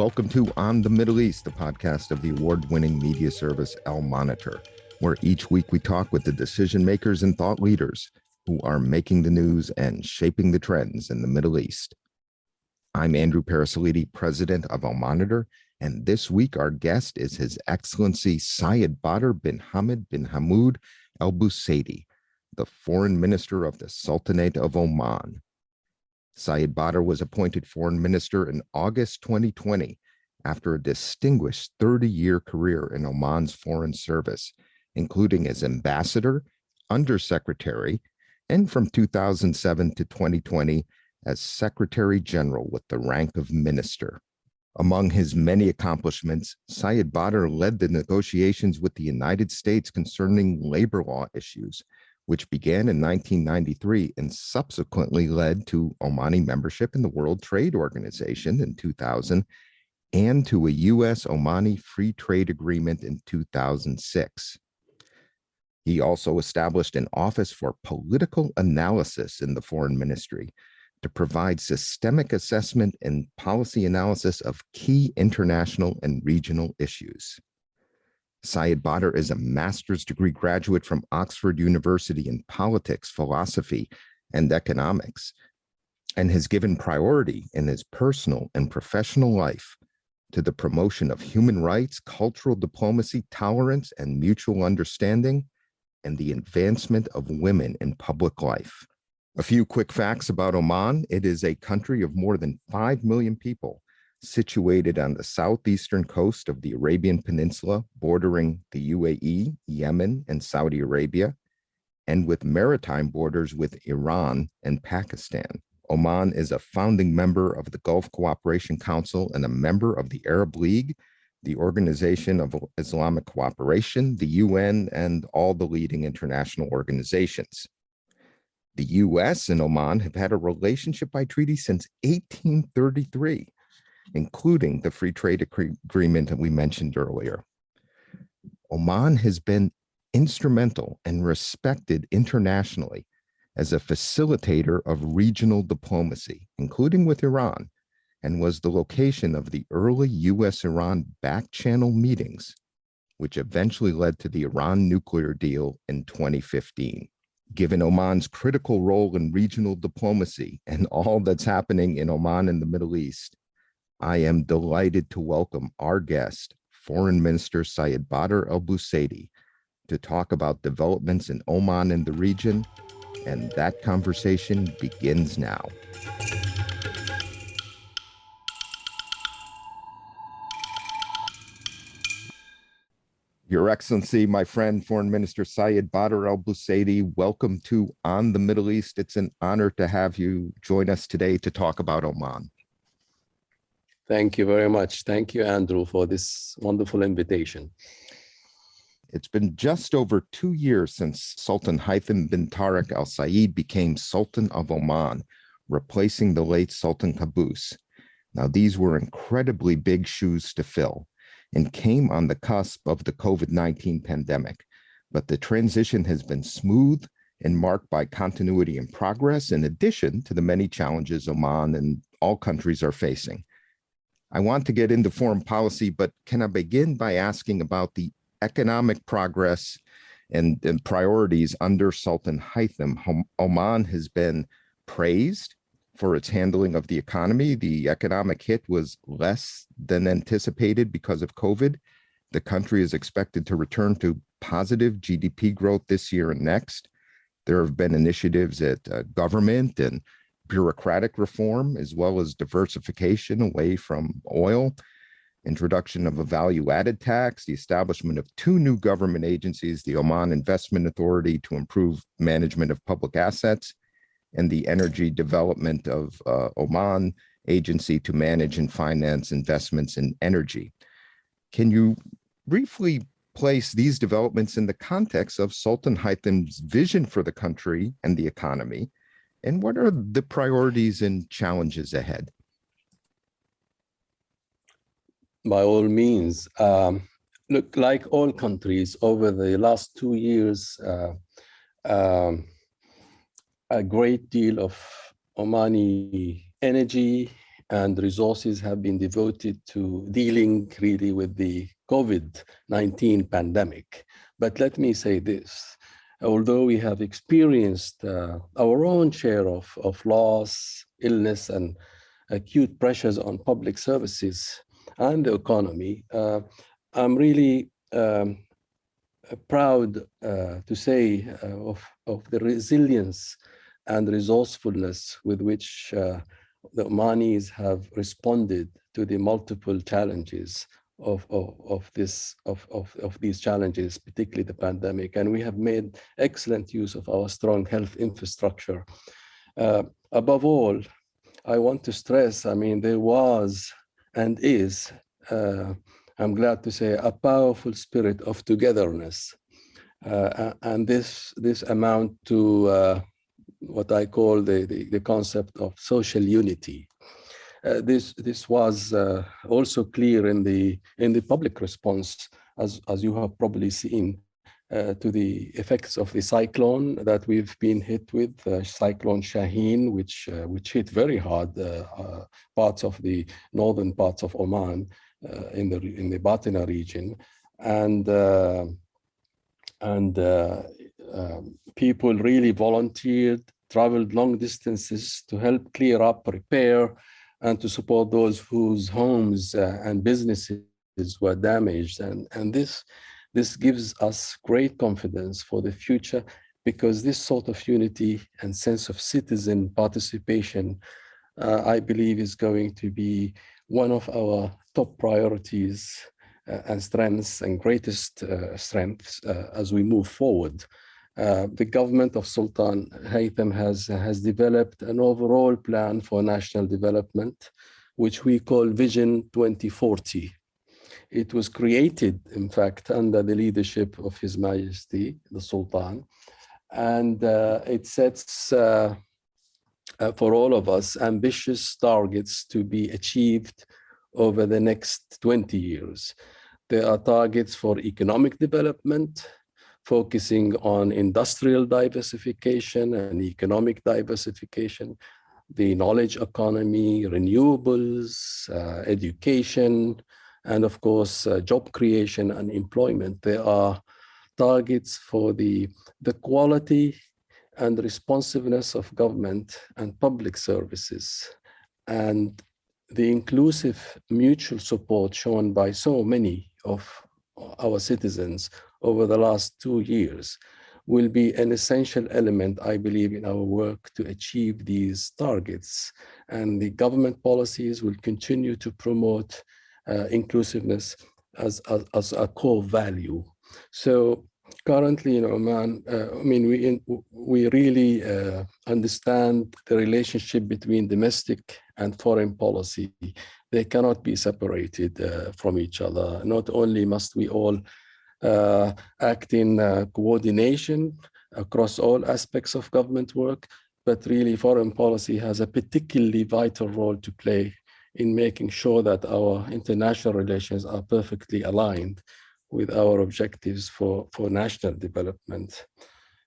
Welcome to On the Middle East, the podcast of the award-winning media service Al Monitor, where each week we talk with the decision makers and thought leaders who are making the news and shaping the trends in the Middle East. I'm Andrew Parasiliti, president of Al Monitor, and this week our guest is His Excellency Sayyid Badr bin Hamad bin Hamud Albusaidi, the Foreign Minister of the Sultanate of Oman. Sayyid Badr was appointed Foreign Minister in August 2020 after a distinguished 30-year career in Oman's foreign service, including as ambassador, undersecretary, and from 2007 to 2020 as Secretary General with the rank of Minister. Among his many accomplishments, Sayyid Badr led the negotiations with the United States concerning labor law issues, which began in 1993 and subsequently led to Omani membership in the World Trade Organization in 2000 and to a U.S.-Omani free trade agreement in 2006. He also established an Office for Political Analysis in the Foreign Ministry to provide systemic assessment and policy analysis of key international and regional issues. Sayyid Badr is a master's degree graduate from Oxford University in politics, philosophy, and economics, and has given priority in his personal and professional life to the promotion of human rights, cultural diplomacy, tolerance, and mutual understanding, and the advancement of women in public life. A few quick facts about Oman. It is a country of more than 5 million people, situated on the southeastern coast of the Arabian Peninsula, bordering the UAE, Yemen, and Saudi Arabia, and with maritime borders with Iran and Pakistan. Oman is a founding member of the Gulf Cooperation Council and a member of the Arab League, the Organization of Islamic Cooperation, the UN, and all the leading international organizations. The U.S. and Oman have had a relationship by treaty since 1833, including the free trade agreement that we mentioned earlier. Oman has been instrumental and respected internationally as a facilitator of regional diplomacy, including with Iran, and was the location of the early U.S.-Iran back-channel meetings, which eventually led to the Iran nuclear deal in 2015. Given Oman's critical role in regional diplomacy and all that's happening in Oman and the Middle East, I am delighted to welcome our guest, Foreign Minister Sayyid Badr Albusaidi, to talk about developments in Oman and the region, and that conversation begins now. Your Excellency, my friend, Foreign Minister Sayyid Badr Albusaidi, welcome to On the Middle East. It's an honor to have you join us today to talk about Oman. Thank you very much. Thank you, Andrew, for this wonderful invitation. It's been just over 2 years since Sultan Haitham bin Tariq Al Said became Sultan of Oman, replacing the late Sultan Qaboos. Now, these were incredibly big shoes to fill and came on the cusp of the COVID-19 pandemic. But the transition has been smooth and marked by continuity and progress, in addition to the many challenges Oman and all countries are facing. I want to get into foreign policy, but can I begin by asking about the economic progress and priorities under Sultan Haitham? Oman has been praised for its handling of the economy. The economic hit was less than anticipated because of COVID. The country is expected to return to positive GDP growth this year and next. There have been initiatives at government and bureaucratic reform, as well as diversification away from oil, introduction of a value-added tax, the establishment of 2 new government agencies, the Oman Investment Authority to improve management of public assets, and the Energy Development of Oman Agency to manage and finance investments in energy. Can you briefly place these developments in the context of Sultan Haitham's vision for the country and the economy? And what are the priorities and challenges ahead? By all means, look, like all countries over the last 2 years, a great deal of Omani energy and resources have been devoted to dealing really with the COVID-19 pandemic. But let me say this, although we have experienced our own share of loss, illness, and acute pressures on public services and the economy, I'm really proud to say of the resilience and resourcefulness with which the Omanis have responded to the multiple challenges of these challenges, particularly the pandemic. And we have made excellent use of our strong health infrastructure. Above all, I want to stress, I mean, there was and is, I'm glad to say, a powerful spirit of togetherness. And this amount to what I call the concept of social unity. This was also clear in the public response, as you have probably seen, to the effects of the cyclone that we've been hit with, Cyclone Shaheen, which hit very hard parts of the northern parts of Oman, in the Batina region, and people really volunteered, traveled long distances to help clear up, repair, and to support those whose homes and businesses were damaged. And this gives us great confidence for the future, because this sort of unity and sense of citizen participation, I believe, is going to be one of our top priorities and strengths and greatest strengths as we move forward. The government of Sultan Haytham has developed an overall plan for national development, which we call Vision 2040. It was created, in fact, under the leadership of His Majesty, the Sultan, and it sets for all of us ambitious targets to be achieved over the next 20 years. There are targets for economic development, focusing on industrial diversification and economic diversification, the knowledge economy, renewables, education, and of course, job creation and employment. There are targets for the quality and responsiveness of government and public services, and the inclusive mutual support shown by so many of our citizens over the last 2 years will be an essential element, I believe, in our work to achieve these targets. And the government policies will continue to promote inclusiveness as a core value. So currently in Oman, I mean, we really understand the relationship between domestic and foreign policy. They cannot be separated from each other. Not only must we all act in coordination across all aspects of government work, but really foreign policy has a particularly vital role to play in making sure that our international relations are perfectly aligned with our objectives for national development.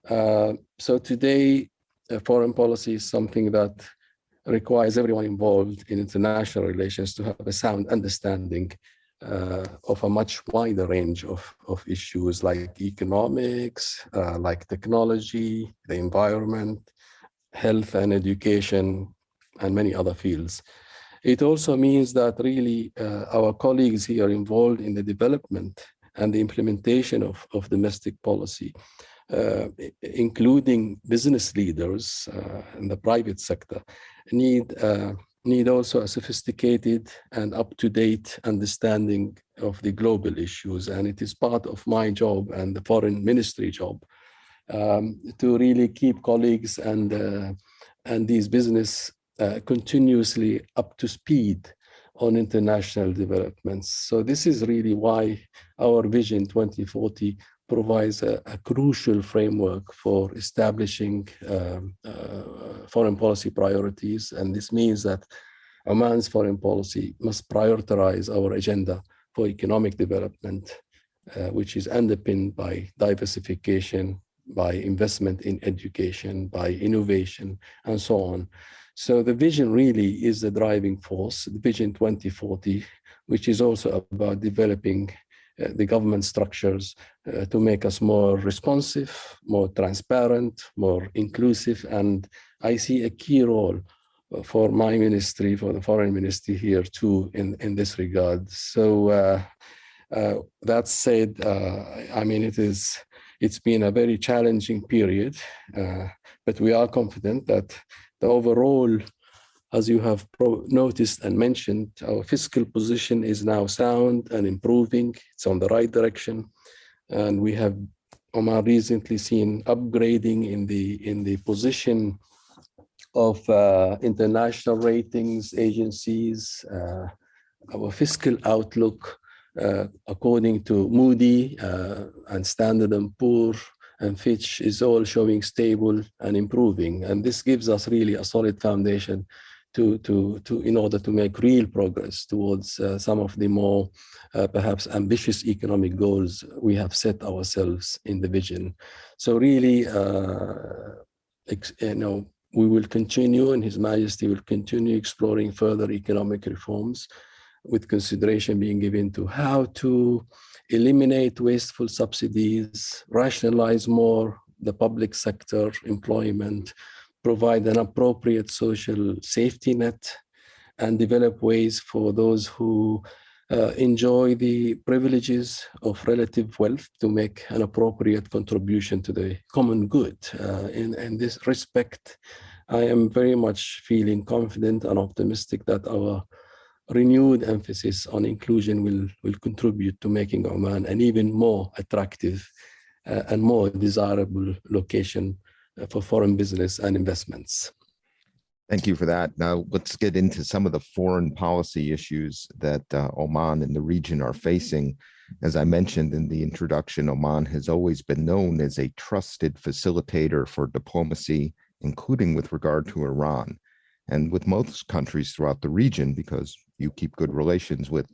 So today, foreign policy is something that requires everyone involved in international relations to have a sound understanding of a much wider range of issues like economics, like technology, the environment, health and education, and many other fields. It also means that really our colleagues here involved in the development and the implementation of domestic policy, including business leaders in the private sector, need also a sophisticated and up-to-date understanding of the global issues. And it is part of my job and the foreign ministry job to really keep colleagues and these business continuously up to speed on international developments. So this is really why our Vision 2040 provides a crucial framework for establishing foreign policy priorities. And this means that Oman's foreign policy must prioritize our agenda for economic development, which is underpinned by diversification, by investment in education, by innovation, and so on. So the vision really is the driving force, the Vision 2040, which is also about developing the government structures to make us more responsive, more transparent, more inclusive. And I see a key role for my ministry, for the foreign ministry here too, in this regard. So that said, I mean, it's been a very challenging period, but we are confident that the overall, as you have noticed and mentioned, our fiscal position is now sound and improving. It's on the right direction. And we have, Oman, recently seen upgrading in the position of international ratings agencies. Our fiscal outlook, according to Moody and Standard & Poor and Fitch, is all showing stable and improving. And this gives us really a solid foundation in order to make real progress towards some of the more perhaps ambitious economic goals we have set ourselves in the vision. So really, we will continue, and His Majesty will continue exploring further economic reforms, with consideration being given to how to eliminate wasteful subsidies, rationalize more the public sector employment, provide an appropriate social safety net, and develop ways for those who enjoy the privileges of relative wealth to make an appropriate contribution to the common good. In this respect, I am very much feeling confident and optimistic that our renewed emphasis on inclusion will contribute to making Oman an even more attractive and more desirable location for foreign business and investments. Thank you for that. Now, let's get into some of the foreign policy issues that Oman and the region are facing. As I mentioned in the introduction, Oman has always been known as a trusted facilitator for diplomacy, including with regard to Iran, and with most countries throughout the region, because you keep good relations with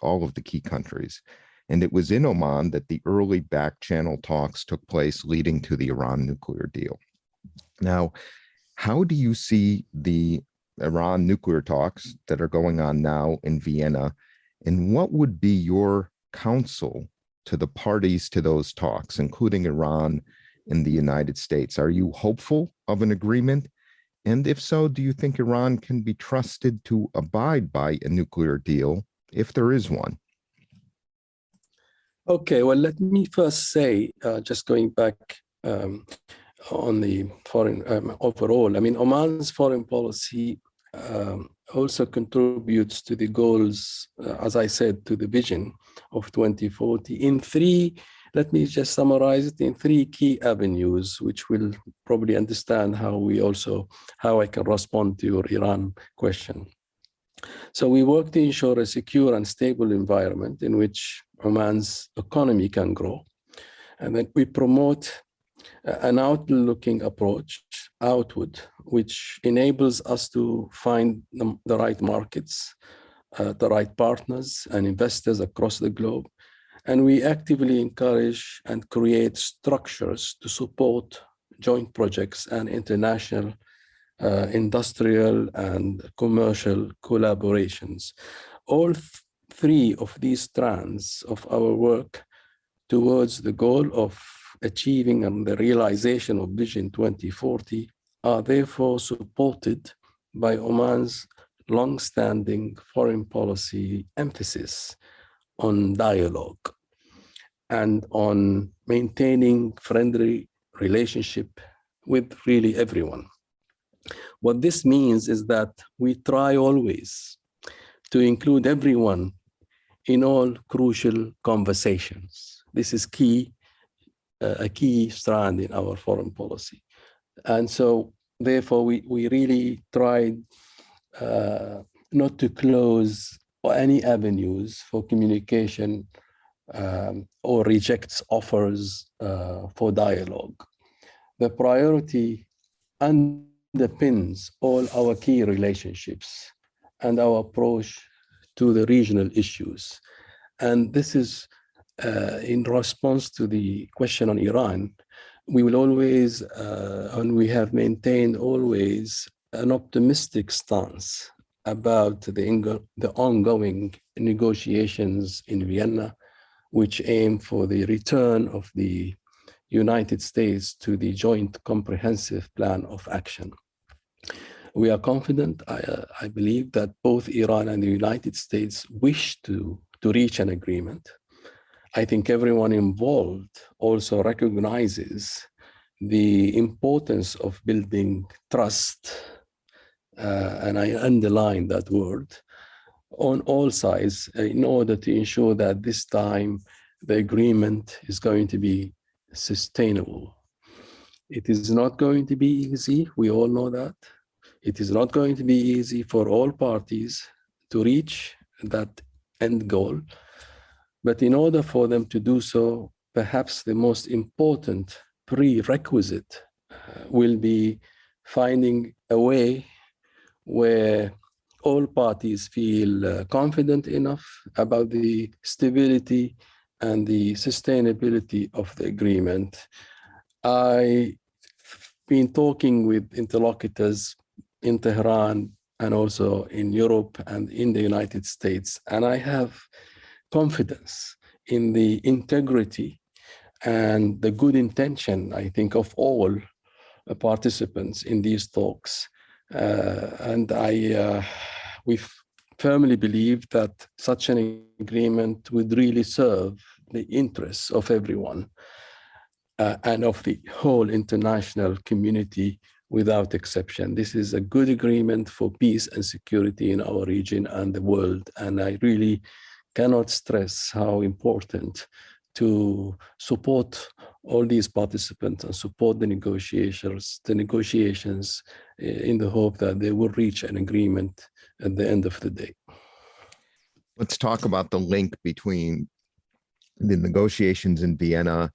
all of the key countries. And it was in Oman that the early back-channel talks took place leading to the Iran nuclear deal. Now, how do you see the Iran nuclear talks that are going on now in Vienna, and what would be your counsel to the parties to those talks, including Iran and the United States? Are you hopeful of an agreement? And if so, do you think Iran can be trusted to abide by a nuclear deal if there is one? Okay, well, let me first say, just going back on the foreign overall, I mean, Oman's foreign policy also contributes to the goals, as I said, to the vision of 2040 in three, let me just summarize it in three key avenues, which will probably understand how I can respond to your Iran question. So we work to ensure a secure and stable environment in which Oman's economy can grow. And then we promote an outward-looking approach, outward, which enables us to find the right markets, the right partners and investors across the globe. And we actively encourage and create structures to support joint projects and international industrial and commercial collaborations. All three of these strands of our work towards the goal of achieving and the realization of Vision 2040 are therefore supported by Oman's long-standing foreign policy emphasis on dialogue and on maintaining friendly relationship with really everyone. What this means is that we try always to include everyone in all crucial conversations. This is key, a key strand in our foreign policy. And so therefore we really tried not to close any avenues for communication or rejects offers for dialogue. The priority underpins all our key relationships and our approach to the regional issues. And this is in response to the question on Iran. we will always, and we have maintained always an optimistic stance about the ongoing negotiations in Vienna, which aim for the return of the United States to the Joint Comprehensive Plan of Action. We are confident, I believe, that both Iran and the United States wish to reach an agreement. I think everyone involved also recognizes the importance of building trust, and I underline that word, on all sides in order to ensure that this time the agreement is going to be sustainable. It is not going to be easy, we all know that. It is not going to be easy for all parties to reach that end goal. But in order for them to do so, perhaps the most important prerequisite will be finding a way where all parties feel confident enough about the stability and the sustainability of the agreement. I've been talking with interlocutors in Tehran and also in Europe and in the United States, and I have confidence in the integrity and the good intention, I think, of all participants in these talks. We firmly believe that such an agreement would really serve the interests of everyone and of the whole international community without exception. This is a good agreement for peace and security in our region and the world. And I really cannot stress how important to support all these participants and support the negotiations in the hope that they will reach an agreement at the end of the day. Let's talk about the link between the negotiations in Vienna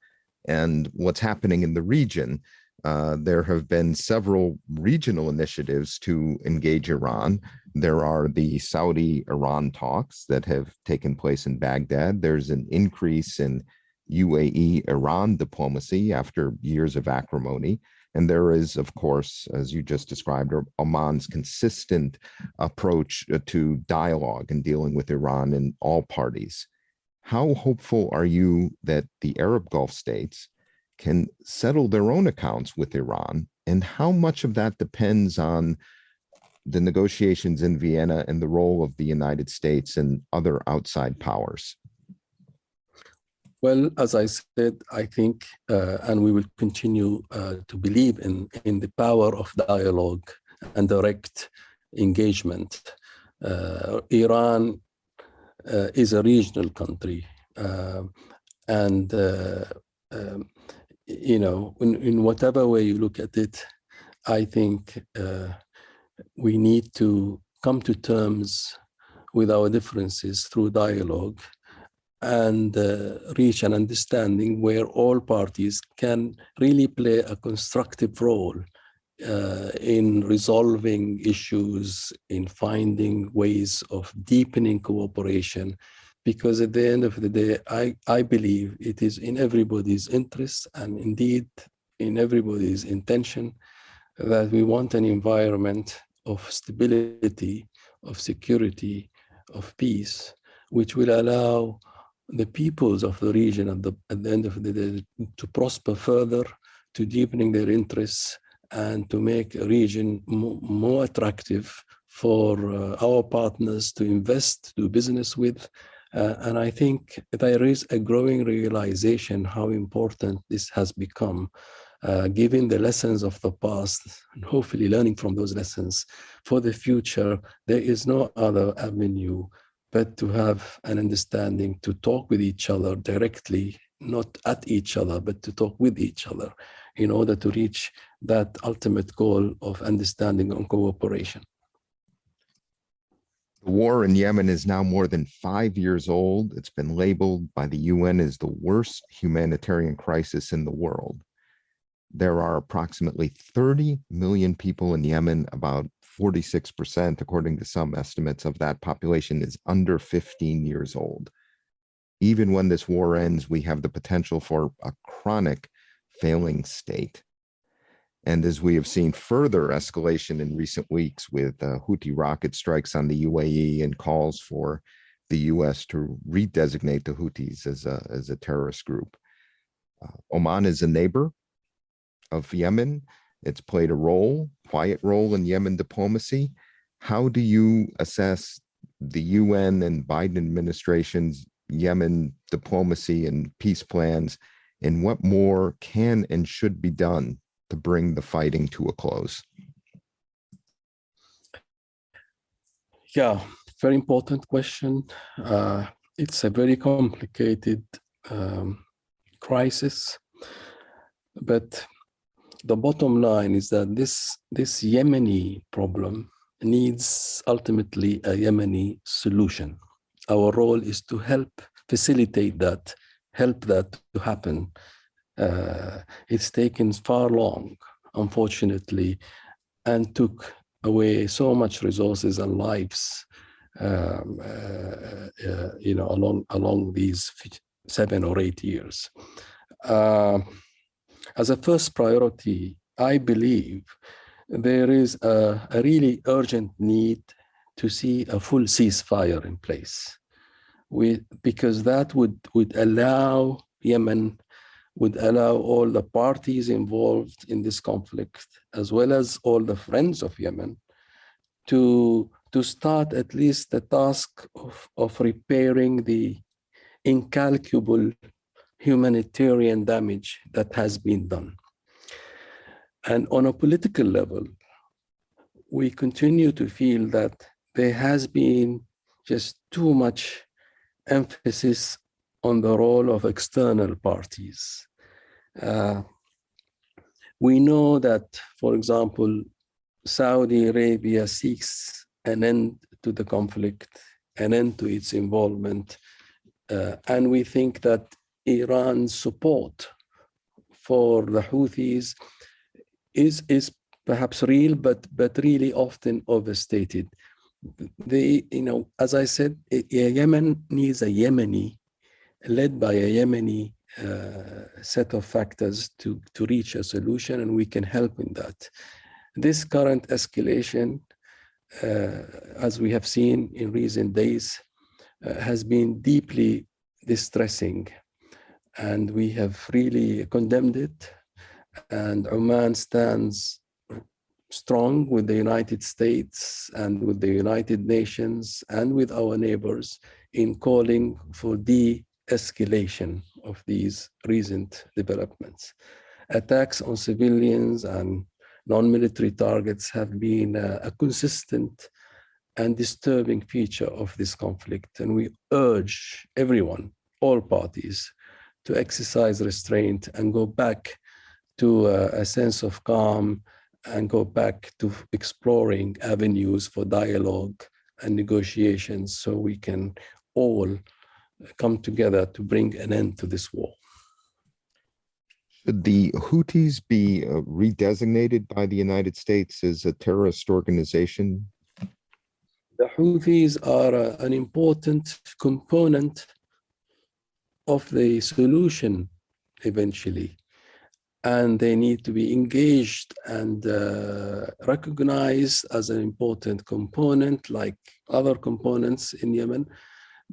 and what's happening in the region. There have been several regional initiatives to engage Iran. There are the Saudi-Iran talks that have taken place in Baghdad. There's an increase in UAE-Iran diplomacy after years of acrimony. And there is, of course, as you just described, Oman's consistent approach to dialogue and dealing with Iran in all parties. How hopeful are you that the Arab Gulf states can settle their own accounts with Iran? And how much of that depends on the negotiations in Vienna and the role of the United States and other outside powers? Well, as I said, I think, and we will continue to believe in the power of dialogue and direct engagement. Iran is a regional country, and in whatever way you look at it, I think we need to come to terms with our differences through dialogue and reach an understanding where all parties can really play a constructive role in resolving issues, in finding ways of deepening cooperation. Because at the end of the day, I believe it is in everybody's interest and indeed in everybody's intention that we want an environment of stability, of security, of peace, which will allow the peoples of the region at the end of the day to prosper further, to deepening their interests, and to make a region more attractive for our partners to invest, to do business with. And I think there is a growing realization how important this has become, given the lessons of the past, and hopefully learning from those lessons for the future. There is no other avenue but to have an understanding, to talk with each other directly, not at each other, but to talk with each other in order to reach that ultimate goal of understanding and cooperation. The war in Yemen is now more than 5 years old. It's been labeled by the UN as the worst humanitarian crisis in the world. There are approximately 30 million people in Yemen. About 46%, according to some estimates, of that population is under 15 years old. Even when this war ends, we have the potential for a chronic failing state. And as we have seen further escalation in recent weeks with Houthi rocket strikes on the UAE and calls for the U.S. to redesignate the Houthis as a terrorist group. Oman is a neighbor of Yemen. It's played a quiet role in Yemen diplomacy. How do you assess the UN and Biden administration's Yemen diplomacy and peace plans, and what more can and should be done to bring the fighting to a close? Yeah, very important question. It's a very complicated crisis, but the bottom line is that this Yemeni problem needs ultimately a Yemeni solution. Our role is to help facilitate that, help that to happen. It's taken far long, unfortunately, and took away so much resources and lives, along these 7 or 8 years. As a first priority, I believe there is a really urgent need to see a full ceasefire in place, because that would allow Yemen, would allow all the parties involved in this conflict, as well as all the friends of Yemen, to start at least the task of repairing the incalculable humanitarian damage that has been done. And on a political level, we continue to feel that there has been just too much emphasis on the role of external parties. We know that, for example, Saudi Arabia seeks an end to the conflict, an end to its involvement, and we think that Iran's support for the Houthis is perhaps real, but really often overstated. As I said, Yemen needs a Yemeni, led by a Yemeni set of factors to reach a solution, and we can help in that. This current escalation, as we have seen in recent days, has been deeply distressing, and we have really condemned it. And Oman stands strong with the United States and with the United Nations and with our neighbors in calling for de-escalation of these recent developments. Attacks on civilians and non-military targets have been a consistent and disturbing feature of this conflict, and we urge everyone, all parties, to exercise restraint and go back to a sense of calm and go back to exploring avenues for dialogue and negotiations so we can all come together to bring an end to this war. Should the Houthis be redesignated by the United States as a terrorist organization? The Houthis are an important component of the solution eventually, and they need to be engaged and recognized as an important component like other components in Yemen,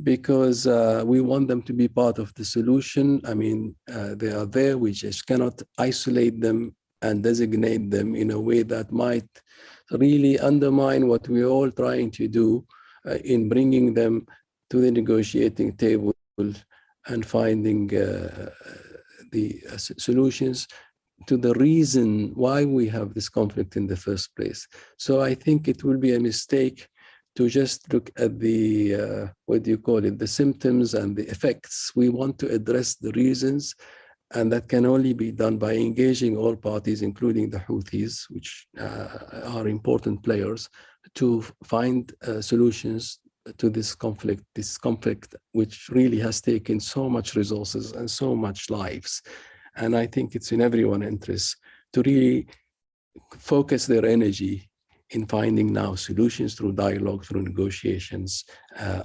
because we want them to be part of the solution. I mean, they are there. We just cannot isolate them and designate them in a way that might really undermine what we're all trying to do in bringing them to the negotiating table and finding the solutions to the reason why we have this conflict in the first place. So I think it will be a mistake to just look at the, the symptoms and the effects. We want to address the reasons, and that can only be done by engaging all parties, including the Houthis, which are important players, to find solutions to this conflict which really has taken so much resources and so much lives. And I think it's in everyone's interest to really focus their energy in finding now solutions through dialogue, through negotiations,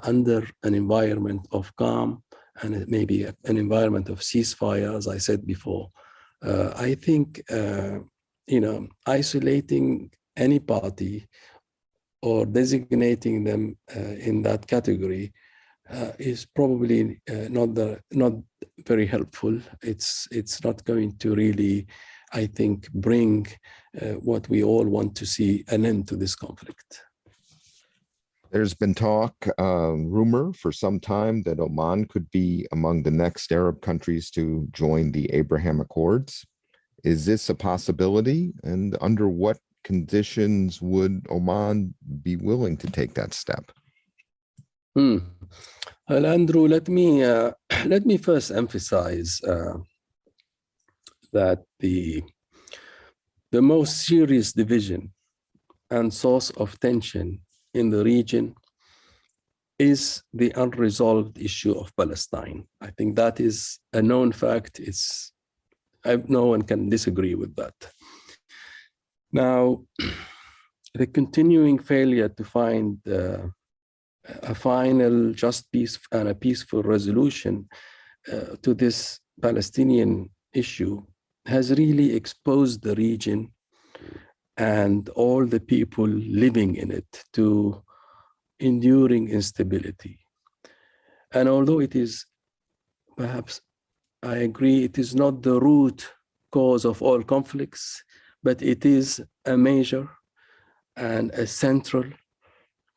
under an environment of calm and maybe an environment of ceasefire, as I said before, I think, isolating any party or designating them in that category is probably not very helpful. It's not going to really, I think, bring what we all want to see, an end to this conflict. There's been talk, rumor for some time that Oman could be among the next Arab countries to join the Abraham Accords. Is this a possibility? And under what conditions would Oman be willing to take that step? Well, Andrew, let me first emphasize that the most serious division and source of tension in the region is the unresolved issue of Palestine. I think that is a known fact. No one can disagree with that. Now, the continuing failure to find a final just peace and a peaceful resolution to this Palestinian issue has really exposed the region and all the people living in it to enduring instability. And although it is, perhaps, I agree, it is not the root cause of all conflicts, but it is a major and a central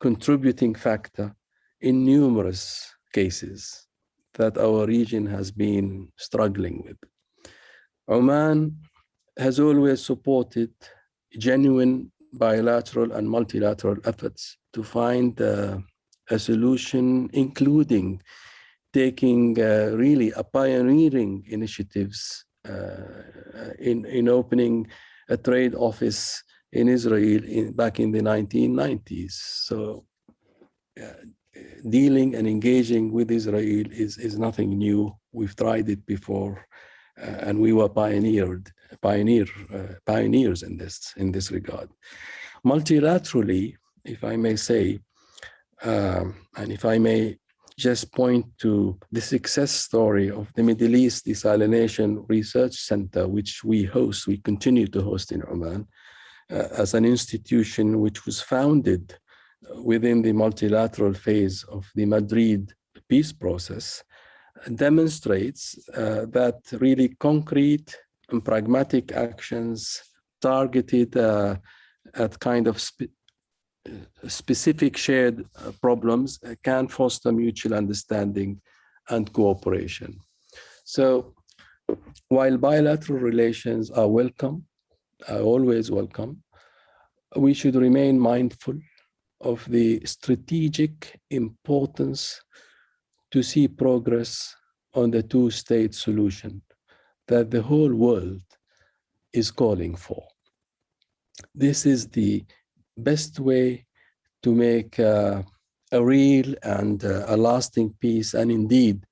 contributing factor in numerous cases that our region has been struggling with. Oman has always supported genuine bilateral and multilateral efforts to find a solution, including taking really a pioneering initiatives in opening a trade office in Israel back in the 1990s. So dealing and engaging with Israel is nothing new. We've tried it before, and we were pioneers in this regard. Multilaterally, if I may say, and if I may just point to the success story of the Middle East Desalination Research Center, which we continue to host in Oman, as an institution which was founded within the multilateral phase of the Madrid peace process, demonstrates that really concrete and pragmatic actions targeted at kind of specific shared problems can foster mutual understanding and cooperation. So while bilateral relations are welcome, are always welcome, we should remain mindful of the strategic importance to see progress on the two-state solution that the whole world is calling for. This is the best way to make a real and a lasting peace, and indeed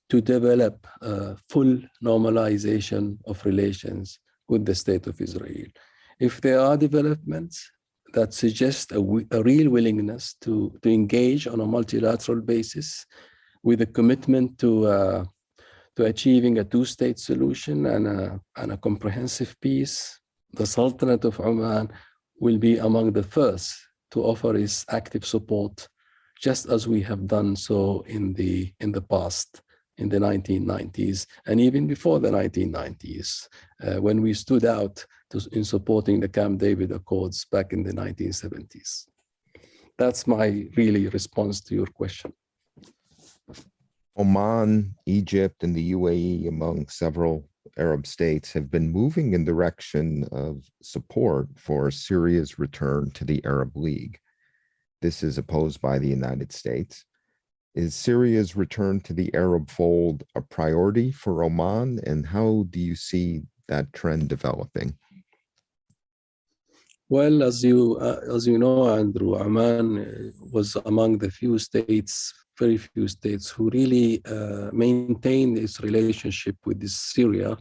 to develop full normalization of relations with the State of Israel. If there are developments that suggest a real willingness to engage on a multilateral basis with a commitment to achieving a two-state solution and a comprehensive peace, the Sultanate of Oman will be among the first to offer its active support, just as we have done so in the past, in the 1990s, and even before the 1990s, when we stood out in supporting the Camp David Accords back in the 1970s. That's my really response to your question. Oman, Egypt, and the UAE, among several Arab states, have been moving in the direction of support for Syria's return to the Arab League. This is opposed by the United States. Is Syria's return to the Arab fold a priority for Oman, and how do you see that trend developing? Well, as you know, Andrew, Oman was among the very few states who really maintained its relationship with Syria,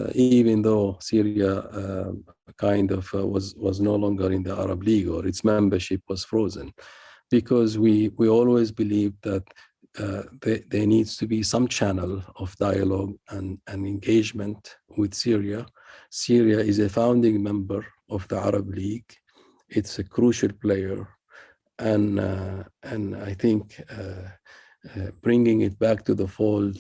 even though Syria kind of was no longer in the Arab League, or its membership was frozen, because we always believed that there needs to be some channel of dialogue and engagement with Syria. Syria is a founding member of the Arab League. It's a crucial player, and I think bringing it back to the fold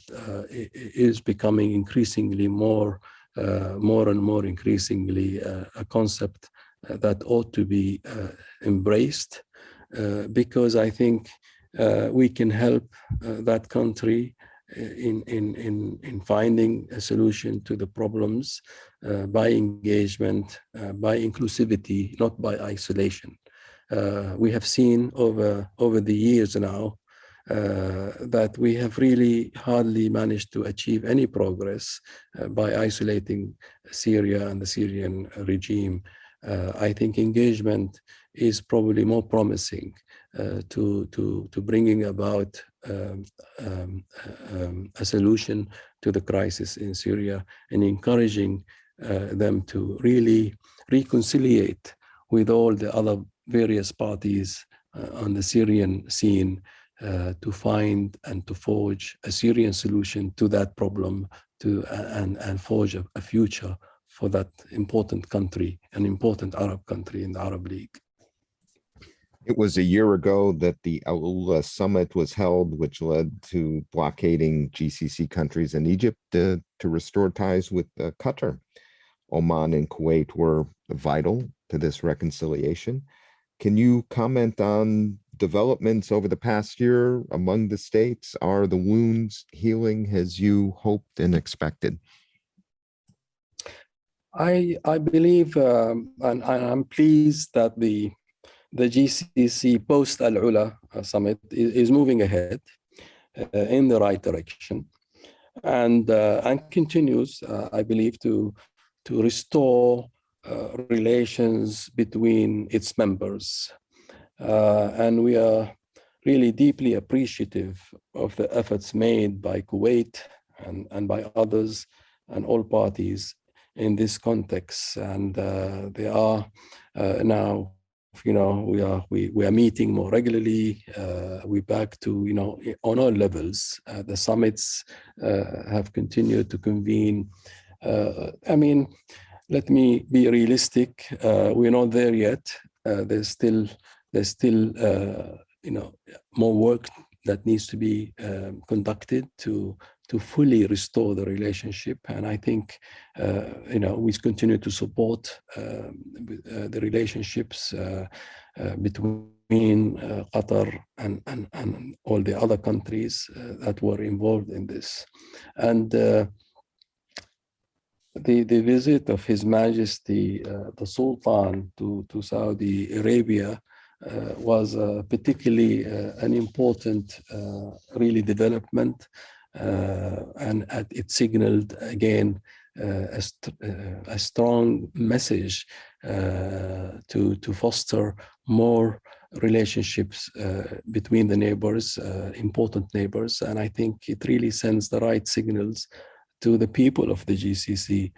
is becoming increasingly more and more increasingly a concept that ought to be embraced, because I think we can help that country in finding a solution to the problems by engagement, by inclusivity, not by isolation. We have seen over the years now that we have really hardly managed to achieve any progress by isolating Syria and the Syrian regime. I think engagement is probably more promising to bringing about a solution to the crisis in Syria, and encouraging them to really reconciliate with all the other various parties on the Syrian scene to find and to forge a Syrian solution to that problem, and forge a future for that important country, an important Arab country in the Arab League. It was a year ago that the Al Ula summit was held, which led to blockading GCC countries and Egypt to restore ties with Qatar. Oman and Kuwait were vital to this reconciliation. Can you comment on developments over the past year among the states? Are the wounds healing as you hoped and expected? I believe, and I'm pleased that the GCC post Al Ula summit is moving ahead in the right direction, and continues, I believe, to restore relations between its members. And we are really deeply appreciative of the efforts made by Kuwait and by others and all parties in this context. And they are now, we are meeting more regularly. We're back to, on all levels. The summits have continued to convene. Let me be realistic. We're not there yet. There's still more work that needs to be conducted to fully restore the relationship. And I think we continue to support the relationships between Qatar and all the other countries that were involved in this. And the visit of His Majesty the Sultan to Saudi Arabia was particularly an important really development, and it signaled again a strong message to foster more relationships between the neighbors, important neighbors. And I think it really sends the right signals to the people of the GCC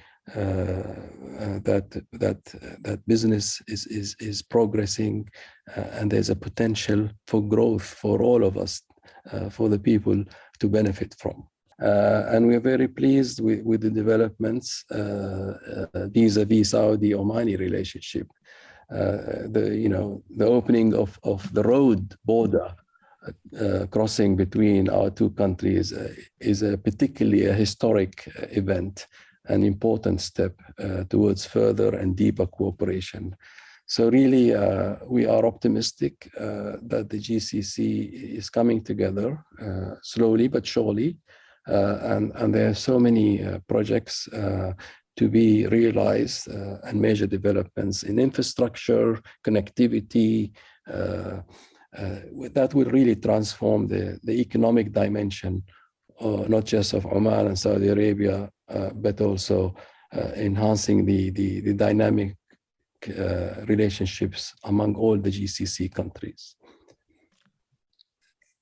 that business is progressing, and there's a potential for growth for all of us, for the people to benefit from. And we're very pleased with the developments vis-a-vis Saudi-Omani relationship. The opening of the road border crossing between our two countries is particularly a historic event, an important step towards further and deeper cooperation. So really, we are optimistic that the GCC is coming together slowly but surely, and there are so many projects to be realized and major developments in infrastructure, connectivity, that will really transform the economic dimension, not just of Oman and Saudi Arabia, but also enhancing the dynamic relationships among all the GCC countries.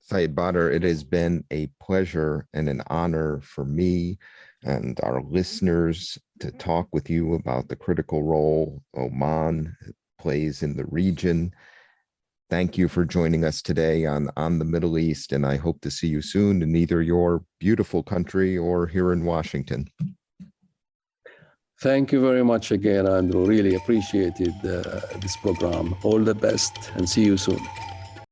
Sayyid Badr, it has been a pleasure and an honor for me and our listeners to talk with you about the critical role Oman plays in the region. Thank you for joining us today on the Middle East, and I hope to see you soon in either your beautiful country or here in Washington. Thank you very much again, Andrew. Really appreciated this program. All the best and see you soon.